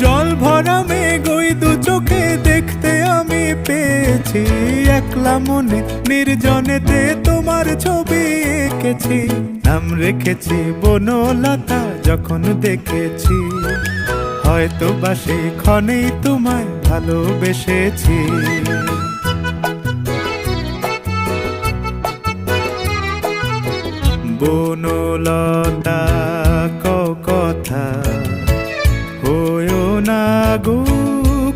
জল ভরা মেঘ ওই দু চোখে দেখতে আমি পেয়েছি, একলা মনে নির্জনেতে তোমার ছবি এঁকেছি। নাম রেখেছি বনলতা যখন দেখেছি, হয়তো বা সেই ক্ষণেই তোমায় ভালোবেসেছি। বনলতা কথা হয়ো না গো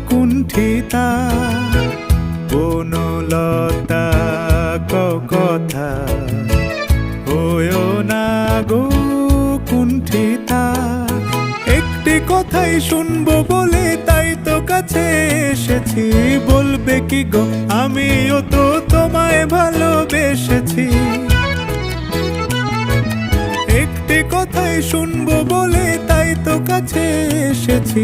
কুণ্ঠিতা, বনলতা কথা হয়ো না গো কুণ্ঠিতা। একটি কথাই শুনবো বলে তাই তো কাছে এসেছি, বলবে কি গো আমিও তো তোমায় ভালোবেসেছি। একটি কথাই শুনবো বলে তাই তো কাছে এসেছি,